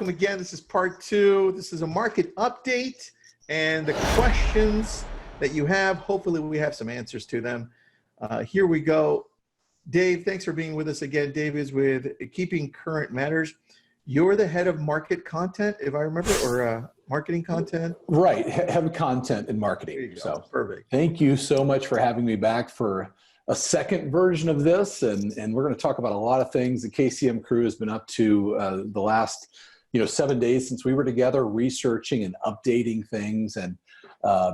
welcome again. This is part 2. This is a market update, and the questions that you have, hopefully we have some answers to them. Here we go. Dave, thanks for being with us again. Dave is with Keeping Current Matters. You're the head of market content, if I remember, or marketing content? Right, head of content and marketing. So perfect. Thank you so much for having me back for a second version of this. And we're going to talk about a lot of things. The KCM crew has been up to the last 7 days since we were together, researching and updating things and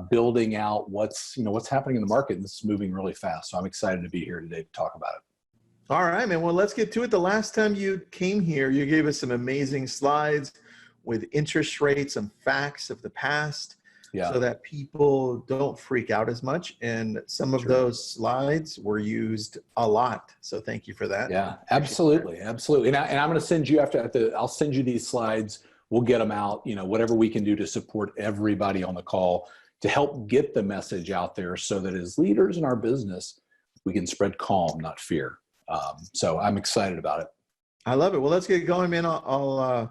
building out what's happening in the market. And this is moving really fast. So I'm excited to be here today to talk about it. All right, man. Well, let's get to it. The last time you came here, you gave us some amazing slides with interest rates and facts of the past, so that people don't freak out as much. And some of those slides were used a lot. So thank you for that. Yeah, absolutely. Absolutely. And I'm going to send you I'll send you these slides. We'll get them out, whatever we can do to support everybody on the call to help get the message out there so that as leaders in our business, we can spread calm, not fear. So I'm excited about it. I love it. Well, let's get going, man. I'll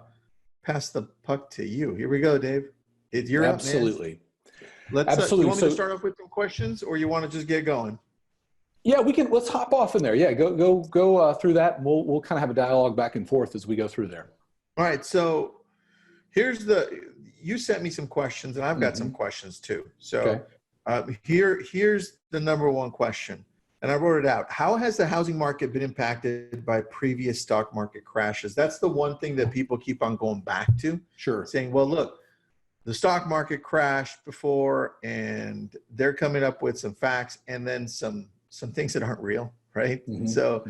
pass the puck to you. Here we go, Dave. You're absolutely. Up, man. Do you want me to start off with some questions, or you want to just get going? Yeah, we can. Let's hop off in there. Yeah, go through that. And we'll kind of have a dialogue back and forth as we go through there. All right. So you sent me some questions, and I've got some questions too. So here's the number one question. And I wrote it out. How has the housing market been impacted by previous stock market crashes? That's the one thing that people keep on going back to. Sure. Saying, well, look, the stock market crashed before, and they're coming up with some facts and then some things that aren't real, right? So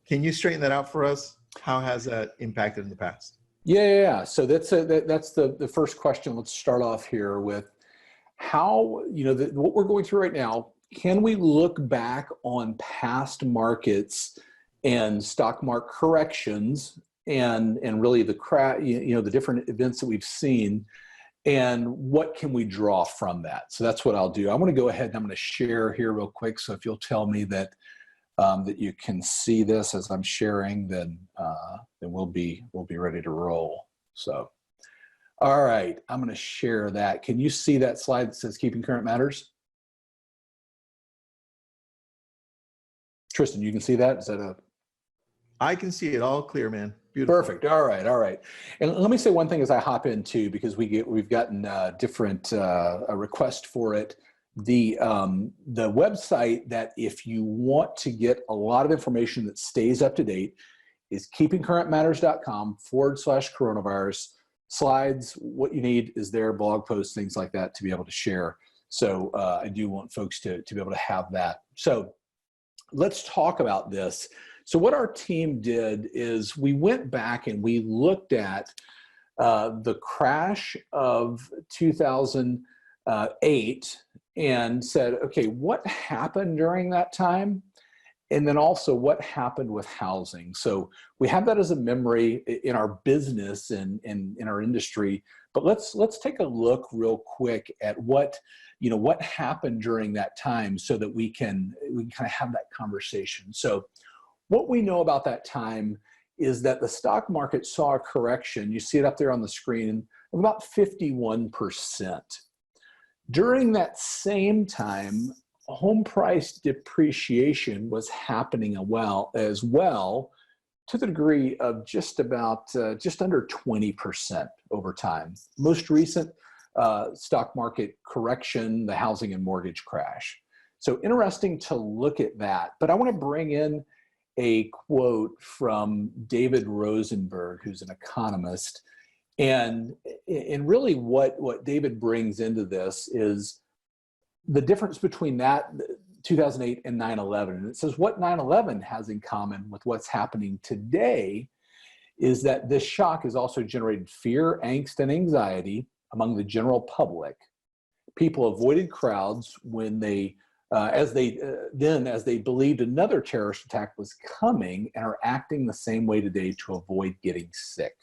can you straighten that out for us? How has that impacted in the past? Yeah. So that's the first question. Let's start off here with how, what we're going through right now. Can we look back on past markets and stock market corrections and really the different events that we've seen, and what can we draw from that? So that's what I'll do. I'm going to go ahead and I'm going to share here real quick. So if you'll tell me that that you can see this as I'm sharing, then we'll be ready to roll. So, all right, I'm going to share that. Can you see that slide that says Keeping Current Matters? Tristan, you can see that? Is that I can see it all clear, man. Beautiful. Perfect. All right. And let me say one thing as I hop in too, because we've gotten different a request for it. The website that if you want to get a lot of information that stays up to date is keepingcurrentmatters.com/coronavirus. Slides, what you need is there, blog posts, things like that to be able to share. So I do want folks to be able to have that. So let's talk about this. So what our team did is we went back and we looked at the crash of 2008 and said, okay, what happened during that time? And then also what happened with housing. So we have that as a memory in our business and in our industry. But let's take a look real quick at what happened during that time so that we can kind of have that conversation. So what we know about that time is that the stock market saw a correction. You see it up there on the screen of about 51%. During that same time, home price depreciation was happening as well to the degree of just under 20% over time. Most recent stock market correction, the housing and mortgage crash. So interesting to look at that. But I want to bring in a quote from David Rosenberg, who's an economist. And really what David brings into this is the difference between that 2008 and 9/11. And it says what 9/11 has in common with what's happening today is that this shock has also generated fear, angst, and anxiety among the general public. People avoided crowds when as they believed another terrorist attack was coming, and are acting the same way today to avoid getting sick.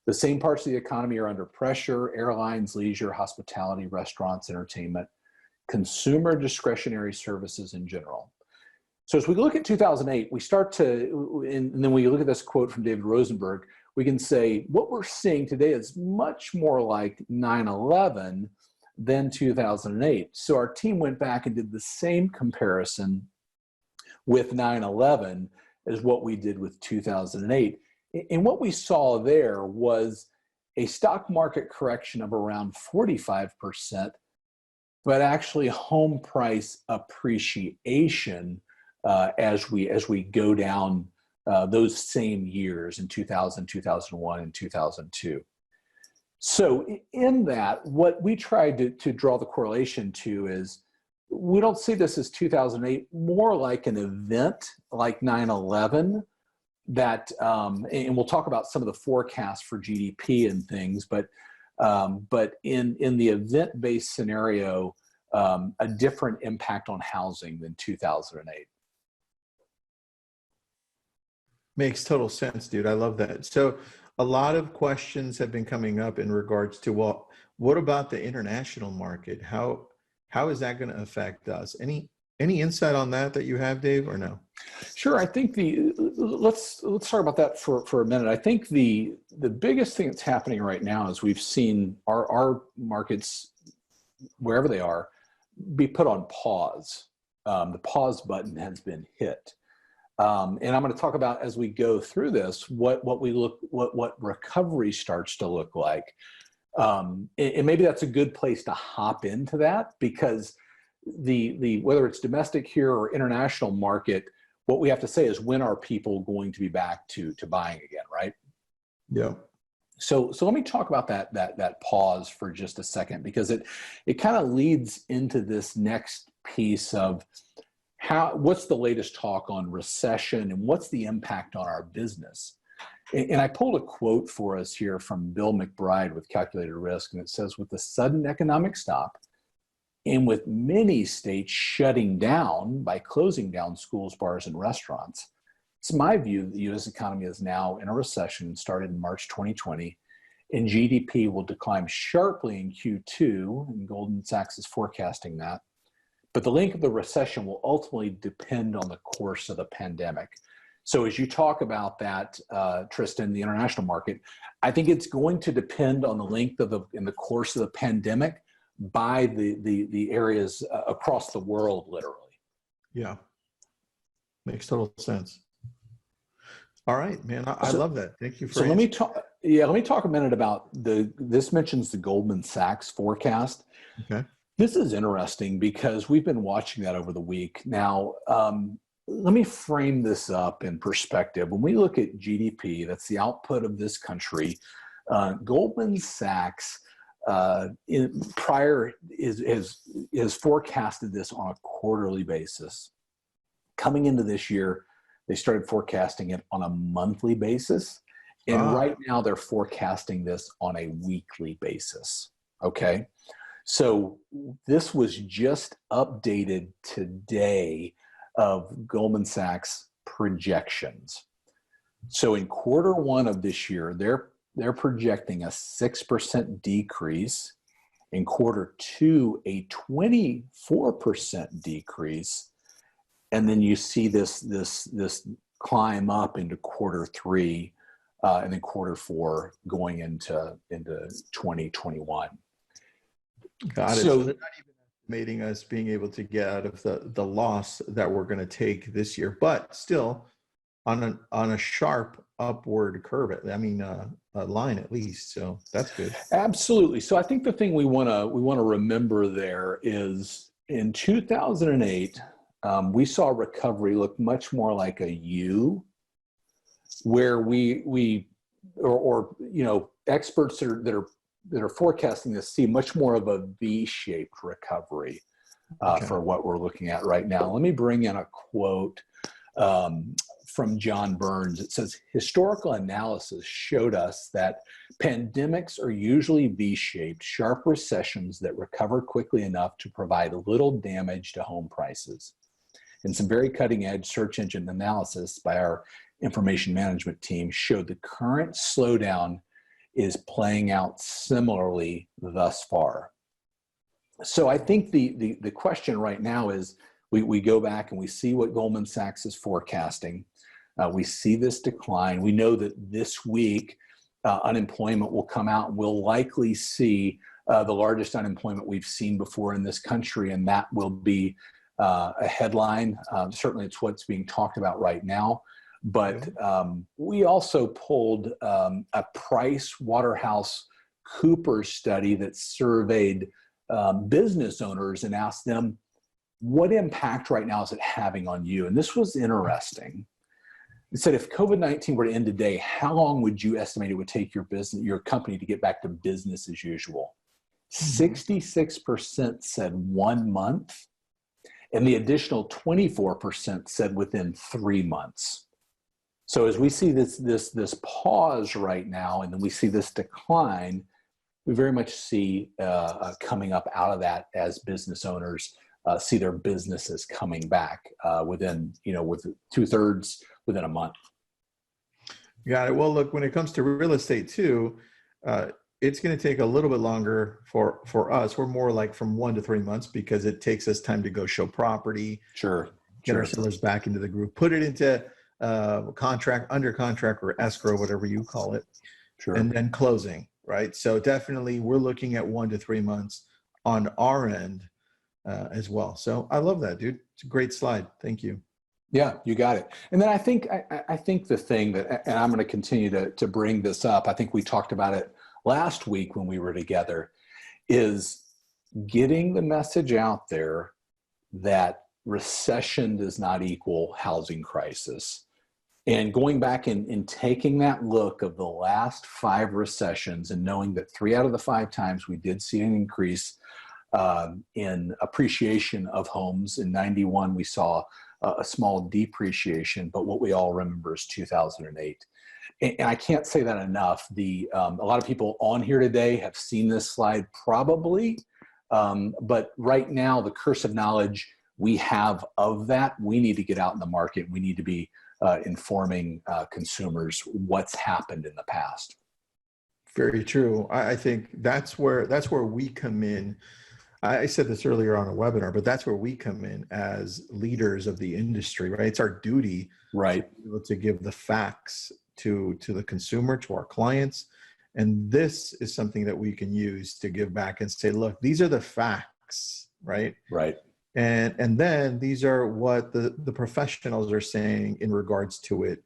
The same parts of the economy are under pressure: airlines, leisure, hospitality, restaurants, entertainment, consumer discretionary services in general. So as we look at 2008, we start to, and then we look at this quote from David Rosenberg, we can say what we're seeing today is much more like 9/11 than 2008. So our team went back and did the same comparison with 9/11 as what we did with 2008. And what we saw there was a stock market correction of around 45%, but actually home price appreciation as we go down those same years in 2000, 2001, and 2002. So in that, what we tried to draw the correlation to is we don't see this as 2008, more like an event like 9/11 that, and we'll talk about some of the forecasts for GDP and things, but in the event-based scenario, a different impact on housing than 2008. Makes total sense, dude. I love that. So a lot of questions have been coming up in regards to, well, what about the international market? How is that going to affect us? Any insight on that you have, Dave, or no? Sure. I think let's talk about that for a minute. I think the biggest thing that's happening right now is we've seen our markets, wherever they are, be put on pause. The pause button has been hit. And I'm going to talk about, as we go through this, what recovery starts to look like. And maybe that's a good place to hop into that, because whether it's domestic here or international market, what we have to say is, when are people going to be back to buying again, right? Yeah. So let me talk about that pause for just a second, because it kind of leads into this next piece of what's the latest talk on recession and what's the impact on our business. And I pulled a quote for us here from Bill McBride with Calculated Risk, and it says, with the sudden economic stop and with many states shutting down by closing down schools, bars, and restaurants, it's my view that the U.S. economy is now in a recession, started in March 2020, and GDP will decline sharply in Q2, and Goldman Sachs is forecasting that. But the length of the recession will ultimately depend on the course of the pandemic. So as you talk about that, Tristan, the international market, I think it's going to depend on the length of in the course of the pandemic by the areas across the world, literally. Yeah. Makes total sense. All right, man. I love that. Thank you for let me talk. Yeah, let me talk a minute about this mentions the Goldman Sachs forecast. Okay. This is interesting because we've been watching that over the week. Now, let me frame this up in perspective. When we look at GDP, that's the output of this country, Goldman Sachs is forecasted this on a quarterly basis. Coming into this year, they started forecasting it on a monthly basis. And right now they're forecasting this on a weekly basis. Okay. So this was just updated today of Goldman Sachs projections. So in Q1 of this year, they're projecting a 6% decrease. In Q2, a 24% decrease. And then you see this climb up into Q3 and then Q4 going into 2021. Got it. So they're not even estimating us being able to get out of the loss that we're going to take this year, but still on a sharp upward curve. I mean, a line at least. So that's good. Absolutely. So I think the thing we want to remember there is, in 2008, we saw recovery look much more like a U, where experts that are forecasting this see much more of a V-shaped recovery for what we're looking at right now. Let me bring in a quote from John Burns. It says, historical analysis showed us that pandemics are usually V-shaped, sharp recessions that recover quickly enough to provide little damage to home prices. And some very cutting-edge search engine analysis by our information management team showed the current slowdown is playing out similarly thus far. So I think the question right now is, we go back and we see what Goldman Sachs is forecasting. We see this decline. We know that this week unemployment will come out, and we'll likely see the largest unemployment we've seen before in this country, and that will be a headline. Certainly it's what's being talked about right now. But we also pulled a Price Waterhouse Cooper study that surveyed business owners and asked them, what impact right now is it having on you? And this was interesting. It said, if COVID-19 were to end today, how long would you estimate it would take your company to get back to business as usual? 66% said 1 month, and the additional 24% said within 3 months. So as we see this pause right now, and then we see this decline, we very much see coming up out of that as business owners see their businesses coming back within, with 2/3 within a month. Got it. Well, look, when it comes to real estate too, it's going to take a little bit longer for us. We're more like from 1 to 3 months because it takes us time to go show property, get our sellers back into the group, put it into contract, under contract, or escrow, whatever you call it, and then closing, right? So definitely we're looking at 1 to 3 months on our end as well. So I love that, dude. It's a great slide. Thank you. Yeah, you got it. And then I think the thing that, and I'm going to continue to bring this up, I think we talked about it last week when we were together, is getting the message out there that recession does not equal housing crisis. And going back and taking that look of the last 5 recessions and knowing that 3 out of the 5 times we did see an increase in appreciation of homes. In 91, we saw a small depreciation, but what we all remember is 2008. And I can't say that enough. A lot of people on here today have seen this slide probably, but right now the curse of knowledge we have of that, we need to get out in the market. We need to be informing consumers what's happened in the past. Very true. I think that's where we come in. I said this earlier on a webinar, but that's where we come in as leaders of the industry, right? It's our duty, right, to give the facts to the consumer, to our clients. And this is something that we can use to give back and say, look, these are the facts, right? Right. And then these are what the professionals are saying in regards to it,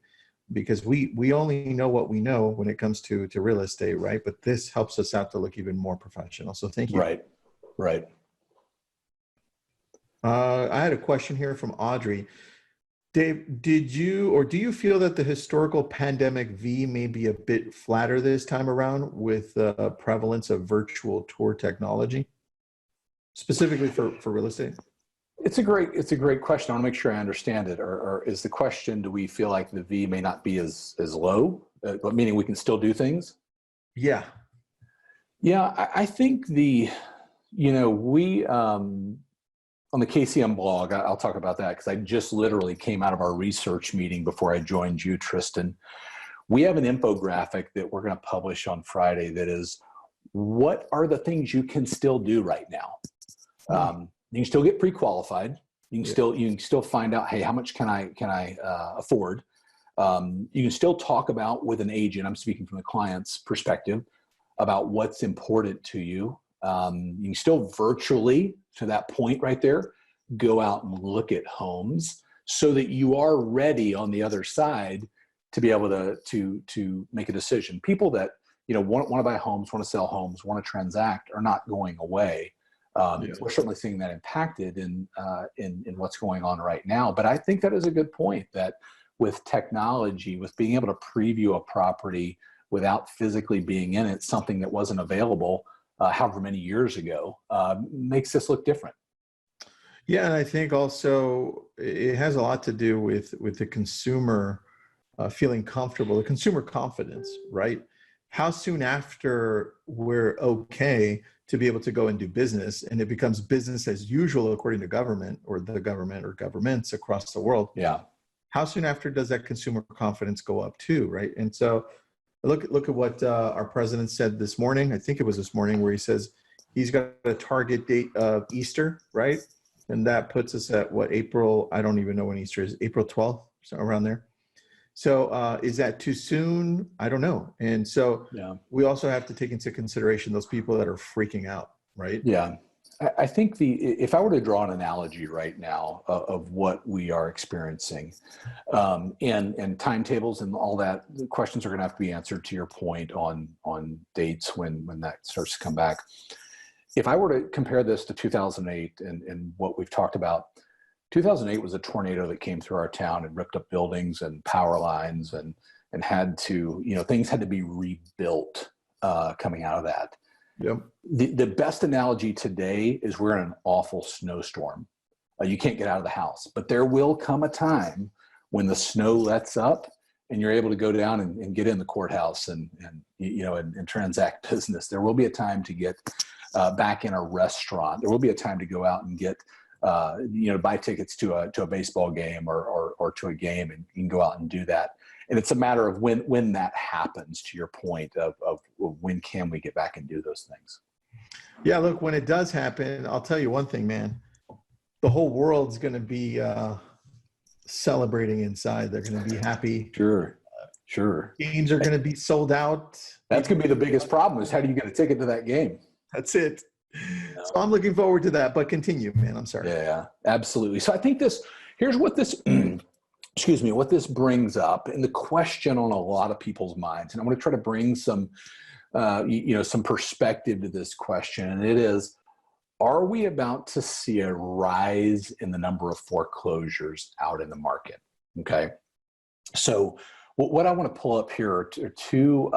because we only know what we know when it comes to real estate, right? But this helps us out to look even more professional. So thank you. Right. I had a question here from Audrey. Dave, do you feel that the historical pandemic V may be a bit flatter this time around with the prevalence of virtual tour technology, specifically for real estate? It's a great question. I want to make sure I understand it. Or is the question, do we feel like the V may not be as low, meaning we can still do things? Yeah. Yeah, I think we, on the KCM blog, I'll talk about that because I just literally came out of our research meeting before I joined you, Tristan. We have an infographic that we're going to publish on Friday that is, what are the things you can still do right now? You can still get pre-qualified. You can still find out, hey, how much can I afford? You can still talk about with an agent. I'm speaking from the client's perspective about what's important to you. You can still virtually, to that point right there, go out and look at homes so that you are ready on the other side to be able to make a decision. People that want to buy homes, want to sell homes, want to transact are not going away. We're certainly seeing that impacted in what's going on right now. But I think that is a good point, that with technology, with being able to preview a property without physically being in it, something that wasn't available however many years ago, makes this look different. Yeah, and I think also it has a lot to do with the consumer feeling comfortable, the consumer confidence, right? How soon after we're okay to be able to go and do business, and it becomes business as usual according to government or the government or governments across the world. Yeah. How soon after does that consumer confidence go up too, right? And so look at what our president said this morning. I think it was this morning, where he says he's got a target date of Easter, right? And that puts us at what, April? I don't even know when Easter is. April 12th, so around there. So is that too soon? I don't know. And so Yeah. we also have to take into consideration those people that are freaking out, right? Yeah. I think if I were to draw an analogy right now of what we are experiencing, and timetables and all that, the questions are going to have to be answered to your point on dates when that starts to come back. If I were to compare this to 2008 and what we've talked about, 2008 was a tornado that came through our town and ripped up buildings and power lines and had to, things had to be rebuilt coming out of that. Yep. The best analogy today is we're in an awful snowstorm. You can't get out of the house, but there will come a time when the snow lets up and you're able to go down and get in the courthouse and transact business. There will be a time to get back in a restaurant. There will be a time to go out and get, buy tickets to a baseball game or to a game, and you can go out and do that. And it's a matter of when that happens, to your point of when can we get back and do those things. Yeah, look, when it does happen, I'll tell you one thing, man. The whole world's going to be celebrating inside. They're going to be happy. Sure. Games are going to be sold out. That's going to be the biggest problem is how do you get a ticket to that game? That's it. So I'm looking forward to that, but continue, man. I'm sorry. Yeah, absolutely. So I think here's what this, what this brings up, and the question on a lot of people's minds. And I'm going to try to bring some perspective to this question. And it is, are we about to see a rise in the number of foreclosures out in the market? Okay. So what I want to pull up here are two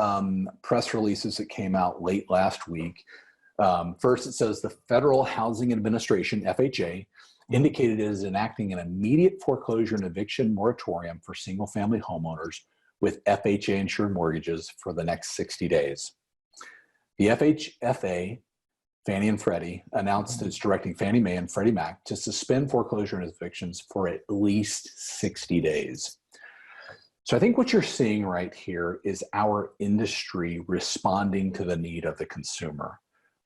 press releases that came out late last week. First, it says the Federal Housing Administration, FHA, indicated it is enacting an immediate foreclosure and eviction moratorium for single-family homeowners with FHA-insured mortgages for the next 60 days. The FHFA, Fannie and Freddie, announced it's directing Fannie Mae and Freddie Mac to suspend foreclosure and evictions for at least 60 days. So I think what you're seeing right here is our industry responding to the need of the consumer.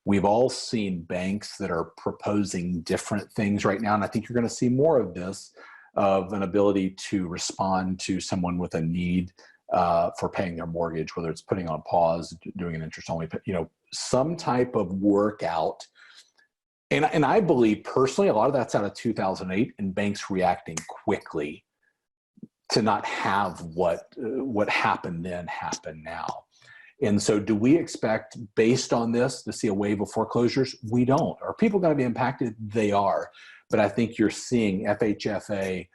We've all seen banks that are proposing different things right now, and I think you're going to see more of this, of an ability to respond to someone with a need for paying their mortgage, whether it's putting on pause, doing an interest only, some type of workout. And I believe personally, a lot of that's out of 2008 and banks reacting quickly to not have what happened then happen now. And so do we expect, based on this, to see a wave of foreclosures? We don't. Are people going to be impacted? They are. But I think you're seeing FHFA,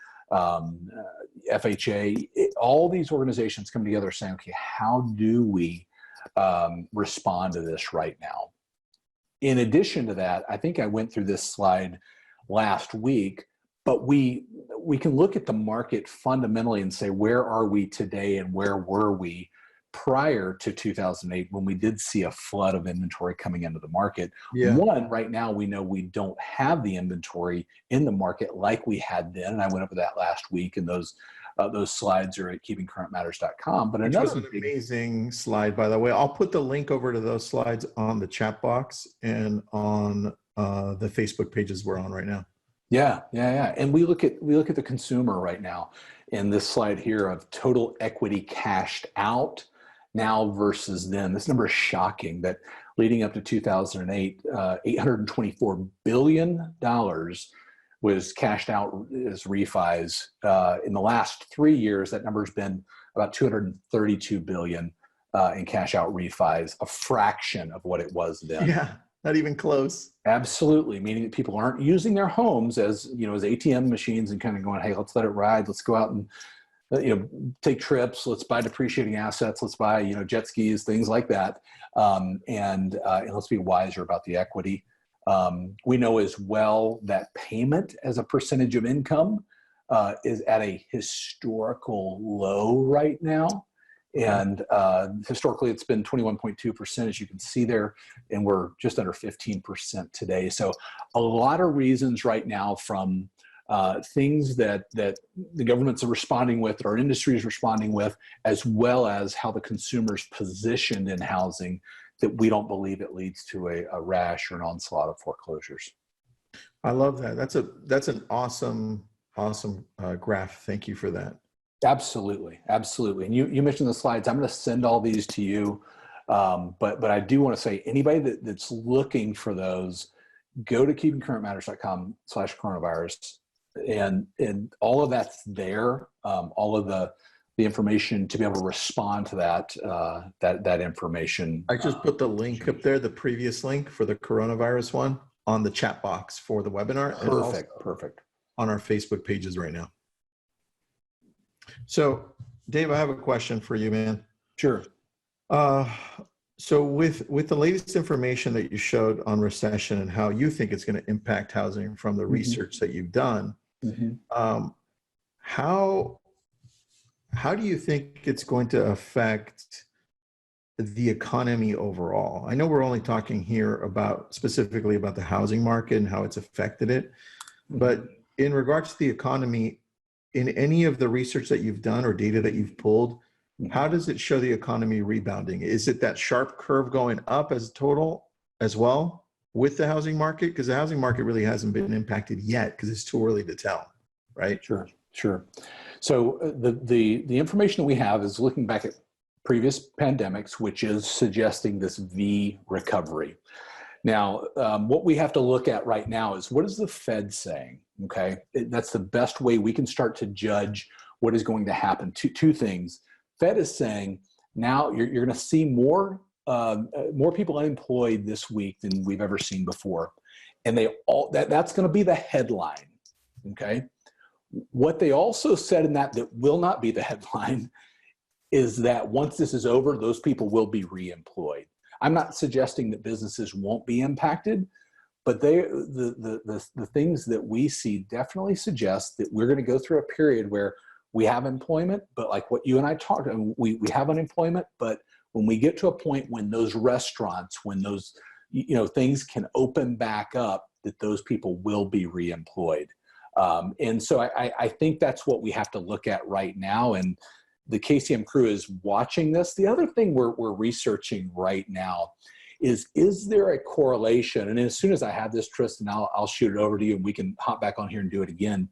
FHA, all these organizations come together saying, okay, how do we respond to this right now? In addition to that, I think I went through this slide last week, but we can look at the market fundamentally and say, where are we today and where were we prior to 2008 when we did see a flood of inventory coming into the market? Yeah. One, right now we know we don't have the inventory in the market like we had then, and I went over that last week, and those slides are at keepingcurrentmatters.com. But another was an amazing slide, by the way. I'll put the link over to those slides on the chat box and on the Facebook pages we're on right now. Yeah. And we look at the consumer right now in this slide here of total equity cashed out now versus then. This number is shocking, that leading up to 2008, $824 billion was cashed out as refis. In the last 3 years, that number's been about $232 billion in cash out refis, a fraction of what it was then. Yeah, not even close. Absolutely, meaning that people aren't using their homes as ATM machines and kind of going, hey, let's let it ride. Let's go out and take trips. Let's buy depreciating assets. Let's buy jet skis, things like that, and let's be wiser about the equity. We know as well that payment as a percentage of income is at a historical low right now. And historically, it's been 21.2%, as you can see there, and we're just under 15% today. So a lot of reasons right now, from things that the government's responding with, that our industry is responding with, as well as how the consumer's positioned in housing, that we don't believe it leads to a rash or an onslaught of foreclosures. I love that. That's an awesome graph. Thank you for that. Absolutely, absolutely. And you mentioned the slides. I'm going to send all these to you, but I do want to say anybody that's looking for those, go to keepingcurrentmatters.com/coronavirus, and all of that's there. All of the information to be able to respond to that information. I just put the link up there, the previous link for the coronavirus one on the chat box for the webinar. Perfect. On our Facebook pages right now. So Dave, I have a question for you, man. Sure. So with the latest information that you showed on recession and how you think it's going to impact housing from the research that you've done, how do you think it's going to affect the economy overall? I know we're only talking here specifically about the housing market and how it's affected it, but in regards to the economy, in any of the research that you've done or data that you've pulled, how does it show the economy rebounding? Is it that sharp curve going up as total as well with the housing market? Because the housing market really hasn't been impacted yet because it's too early to tell, right? Sure. So the information that we have is looking back at previous pandemics, which is suggesting this V recovery. Now, what we have to look at right now is what is the Fed saying? Okay, that's the best way we can start to judge what is going to happen. Two things. Fed is saying now you're going to see more people unemployed this week than we've ever seen before, and that's going to be the headline. Okay, what they also said in that will not be the headline is that once this is over, those people will be reemployed. I'm not suggesting that businesses won't be impacted, but the things that we see definitely suggest that we're going to go through a period where we have employment, but like what you and I talked, we have unemployment, but when we get to a point when those restaurants, when those things can open back up, that those people will be reemployed. And so I think that's what we have to look at right now. And the KCM crew is watching this. The other thing we're researching right now is there a correlation? And as soon as I have this, Tristan, I'll shoot it over to you and we can hop back on here and do it again.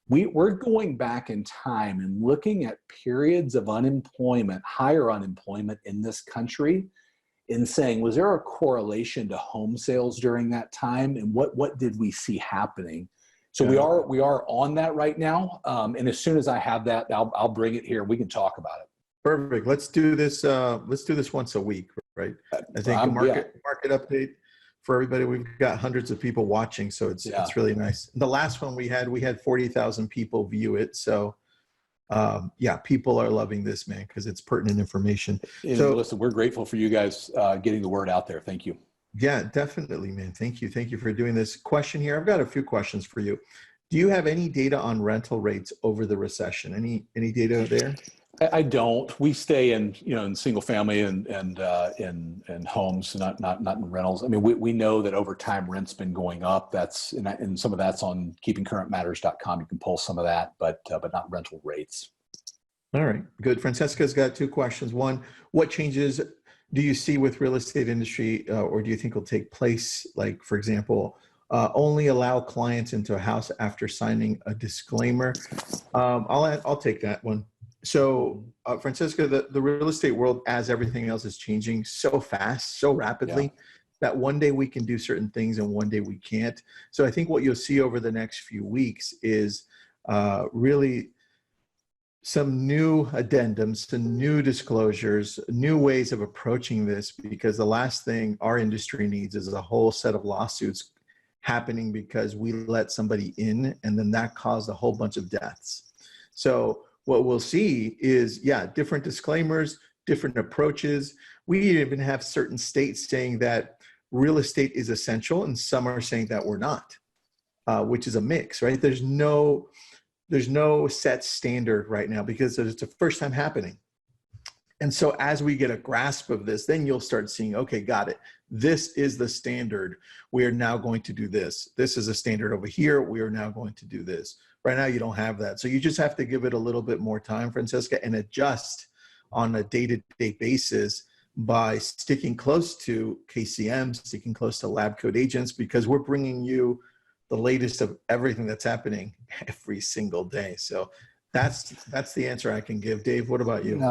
We're going back in time and looking at periods of unemployment, higher unemployment in this country, and saying, was there a correlation to home sales during that time? And what did we see happening? So we are on that right now, and as soon as I have that, I'll bring it here. We can talk about it. Perfect. Let's do this. Let's do this once a week, right? I think a market update for everybody. We've got hundreds of people watching, so it's really nice. The last one we had 40,000 people view it. So people are loving this, man, because it's pertinent information. And so listen, we're grateful for you guys getting the word out there. Thank you. Yeah, definitely, man. Thank you. Thank you for doing this. Question here. I've got a few questions for you. Do you have any data on rental rates over the recession? Any data there? I don't. We stay in single family and homes, not in rentals. I mean, we know that over time rent's been going up. And some of that's on keepingcurrentmatters.com. You can pull some of that, but not rental rates. All right, good. Francesca's got two questions. One, what changes do you see with real estate industry, or do you think will take place? Like, for example, only allow clients into a house after signing a disclaimer. I'll take that one. So, Francesca, the real estate world, as everything else, is changing so fast, so rapidly, that one day we can do certain things and one day we can't. So I think what you'll see over the next few weeks is really some new addendums, some new disclosures, new ways of approaching this, because the last thing our industry needs is a whole set of lawsuits happening because we let somebody in and then that caused a whole bunch of deaths. So what we'll see is, different disclaimers, different approaches. We even have certain states saying that real estate is essential and some are saying that we're not, which is a mix, right? There's no set standard right now because it's the first time happening. And so as we get a grasp of this, then you'll start seeing, okay, got it. This is the standard. We are now going to do this. This is a standard over here. We are now going to do this. Right now, you don't have that. So you just have to give it a little bit more time, Francesca, and adjust on a day-to-day basis by sticking close to KCM, sticking close to lab code agents, because we're bringing you the latest of everything that's happening every single day. So That's the answer I can give. Dave, what about you?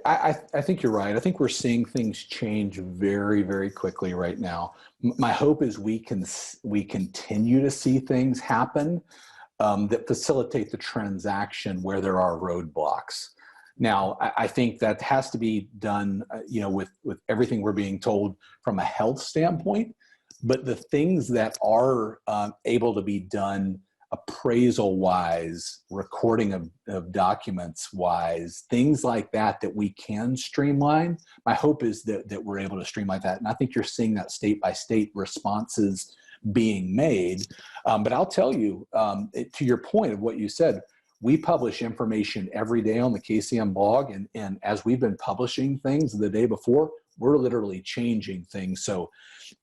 I think you're right. I think we're seeing things change very, very quickly right now. My hope is we continue to see things happen that facilitate the transaction where there are roadblocks. Now, I think that has to be done, with everything we're being told from a health standpoint. But the things that are able to be done appraisal wise, recording of documents wise, things like that we can streamline. My hope is that we're able to streamline that. And I think you're seeing that state by state responses being made. But I'll tell you, to your point of what you said, we publish information every day on the KCM blog. And as we've been publishing things the day before, we're literally changing things. So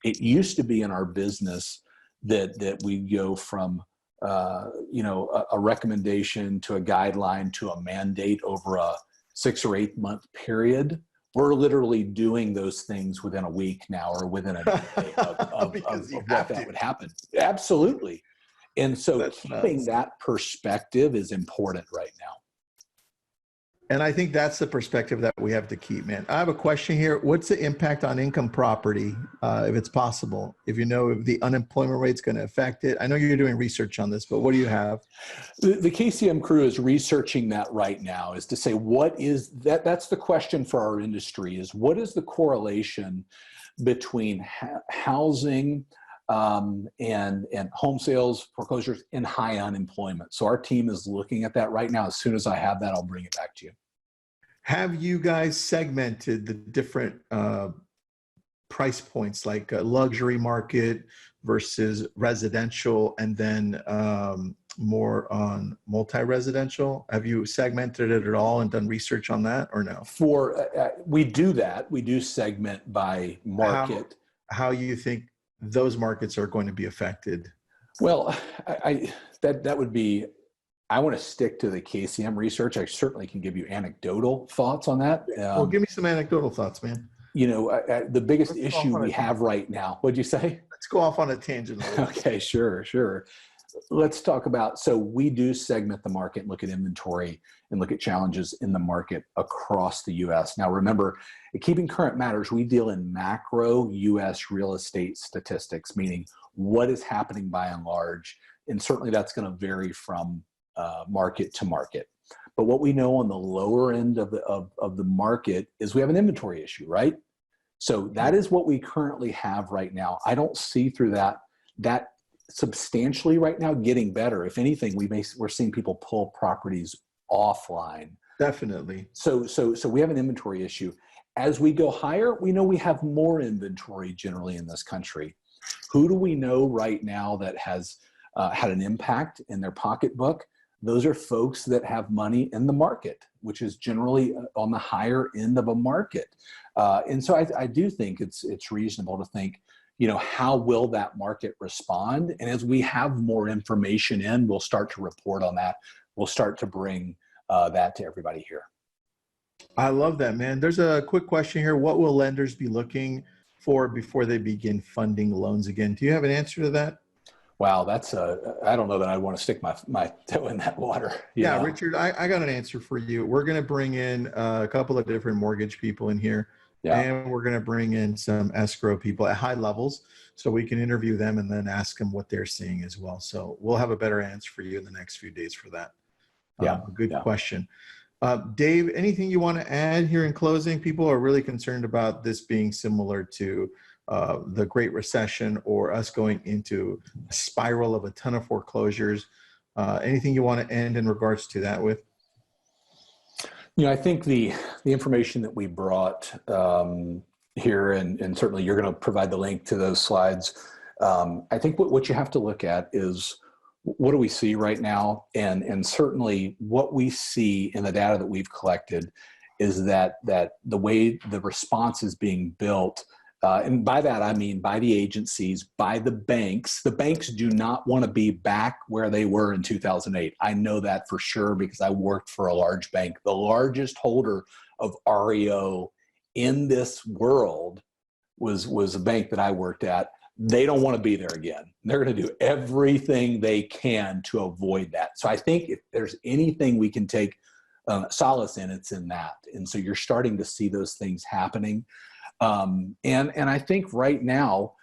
it used to be in our business that we go from a recommendation to a guideline to a mandate over a 6 or 8 month period. We're literally doing those things within a week now, or within a day of what that would happen. Absolutely. And so That's keeping nuts. that perspective is important right now. And I think that's the perspective that we have to keep, man. I have a question here. What's the impact on income property, if it's possible? If you know if the unemployment rate's going to affect it? I know you're doing research on this, but what do you have? The KCM crew is researching that right now, is to say, what is that? That's the question for our industry, is what is the correlation between housing and home sales, foreclosures, and high unemployment? So our team is looking at that right now. As soon as I have that, I'll bring it back to you. Have you guys segmented the different price points, like luxury market versus residential, and then more on multi-residential? Have you segmented it at all and done research on that, or no? We do that. We do segment by market. How you think those markets are going to be affected? Well, that would be, I want to stick to the KCM research. I certainly can give you anecdotal thoughts on that. Well, give me some anecdotal thoughts, man. The biggest issue we have right now, what'd you say? Let's go off on a tangent. Okay, sure. Let's talk about, so we do segment the market and look at inventory and look at challenges in the market across the U.S. Now, remember, Keeping Current Matters, we deal in macro U.S. real estate statistics, meaning what is happening by and large. And certainly that's going to vary from market to market. But what we know on the lower end of the market is we have an inventory issue, right? So that is what we currently have right now. I don't see through that substantially right now getting better. If anything, we're seeing people pull properties offline. Definitely. So we have an inventory issue. As we go higher, we know we have more inventory generally in this country. Who do we know right now that has had an impact in their pocketbook? Those are folks that have money in the market, which is generally on the higher end of a market. And so I do think it's reasonable to think, how will that market respond? And as we have more information in, we'll start to report on that. We'll start to bring that to everybody here. I love that, man. There's a quick question here. What will lenders be looking for before they begin funding loans again? Do you have an answer to that? Wow, I don't know that I want to stick my toe in that water. Yeah, Richard, I got an answer for you. We're going to bring in a couple of different mortgage people in here. Yeah. And we're going to bring in some escrow people at high levels so we can interview them and then ask them what they're seeing as well. So we'll have a better answer for you in the next few days for that. Good question. Dave, anything you want to add here in closing? People are really concerned about this being similar to the Great Recession, or us going into a spiral of a ton of foreclosures. Anything you want to end in regards to that with? I think the information that we brought here, and certainly you're going to provide the link to those slides. I think what you have to look at is, what do we see right now? And certainly what we see in the data that we've collected is that the way the response is being built, and by that I mean by the agencies, by the banks. The banks do not want to be back where they were in 2008. I know that for sure because I worked for a large bank. The largest holder of REO in this world was a bank that I worked at. they don't want to be there again. They're going to do everything they can to avoid that. So I think if there's anything we can take solace in, it's in that. And so you're starting to see those things happening. And I think right now,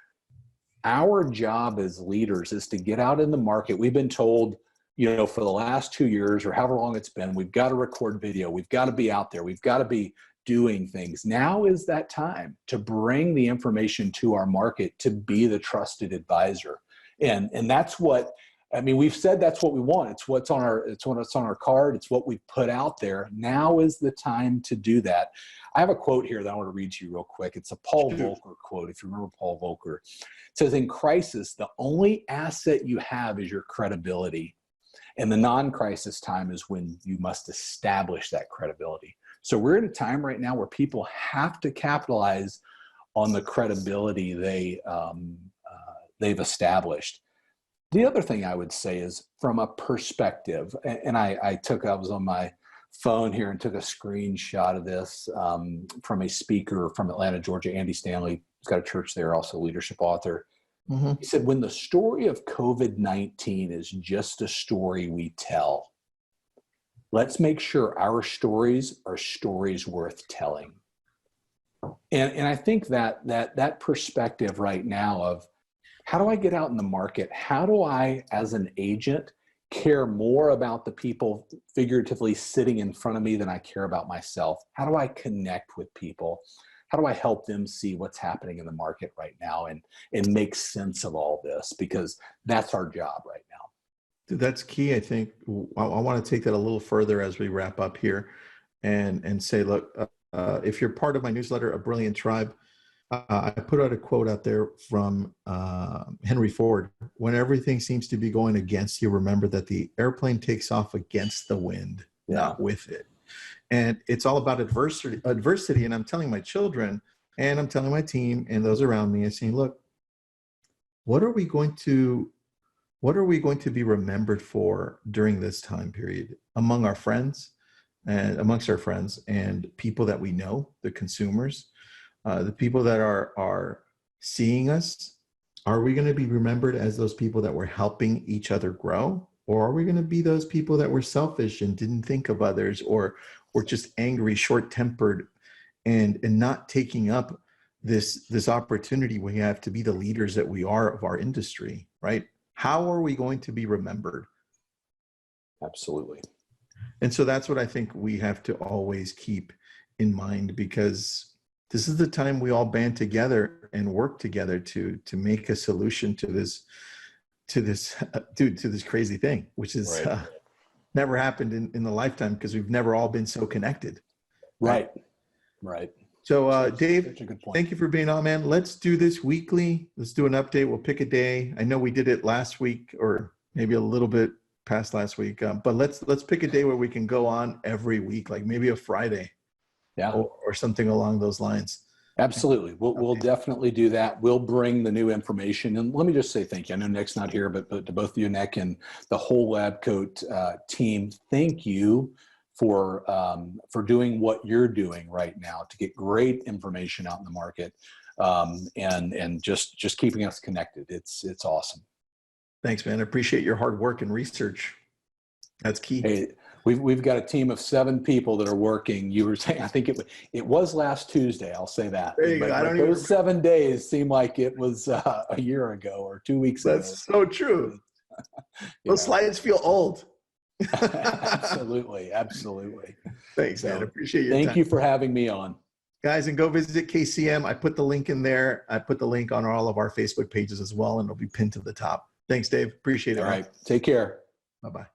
our job as leaders is to get out in the market. We've been told, for the last 2 years or however long it's been, we've got to record video. We've got to be out there. We've got to be doing things. Now is that time to bring the information to our market, to be the trusted advisor. And that's what, we've said that's what we want. It's what's on our card. It's what we've put out there. Now is the time to do that. I have a quote here that I want to read to you real quick. It's a Paul Volcker quote. If you remember Paul Volcker, it says, in crisis, the only asset you have is your credibility. And the non-crisis time is when you must establish that credibility. So we're in a time right now where people have to capitalize on the credibility they've established. The other thing I would say is from a perspective, and I was on my phone here and took a screenshot of this from a speaker from Atlanta, Georgia, Andy Stanley. He's got a church there, also a leadership author. Mm-hmm. He said, when the story of COVID-19 is just a story we tell, let's make sure our stories are stories worth telling. And I think that perspective right now of how do I get out in the market? How do I, as an agent, care more about the people figuratively sitting in front of me than I care about myself? How do I connect with people? How do I help them see what's happening in the market right now and make sense of all this? Because that's our job right now. That's key. I think I want to take that a little further as we wrap up here and say, look, if you're part of my newsletter, A Brilliant Tribe, I put out a quote out there from Henry Ford. When everything seems to be going against you, remember that the airplane takes off against the wind, not with it. And it's all about adversity. And I'm telling my children and I'm telling my team and those around me, I'm saying, look, what are we going to be remembered for during this time period among our friends and amongst our friends and people that we know, the consumers, the people that are seeing us? Are we going to be remembered as those people that were helping each other grow? Or are we going to be those people that were selfish and didn't think of others, or just angry, short-tempered, and not taking up this opportunity we have to be the leaders that we are of our industry, right? How are we going to be remembered? Absolutely. And so that's what I think we have to always keep in mind, because this is the time we all band together and work together to make a solution to this crazy thing, which is never happened in the lifetime, because we've never all been so connected. Right. So Dave, thank you for being on, man. Let's do this weekly. Let's do an update. We'll pick a day. I know we did it last week, or maybe a little bit past last week, but let's pick a day where we can go on every week, like maybe a Friday, or something along those lines. Absolutely. We'll definitely do that. We'll bring the new information. And let me just say thank you. I know Nick's not here, but to both of you, Nick, and the whole Labcoat team, thank you for doing what you're doing right now to get great information out in the market, and just keeping us connected. It's awesome. Thanks, man. I appreciate your hard work and research. That's key. Hey, we've got a team of 7 people that are working. You were saying, I think it was last Tuesday. I'll say that. There you go. I don't those even... 7 days seem like it was a year ago or 2 weeks ago. That's so true. Those slides feel old. Absolutely. Thanks, man. I appreciate your time. Thank you for having me on. Guys, and go visit KCM. I put the link in there. I put the link on all of our Facebook pages as well, and it'll be pinned to the top. Thanks, Dave. Appreciate it. All right. Take care. Bye-bye.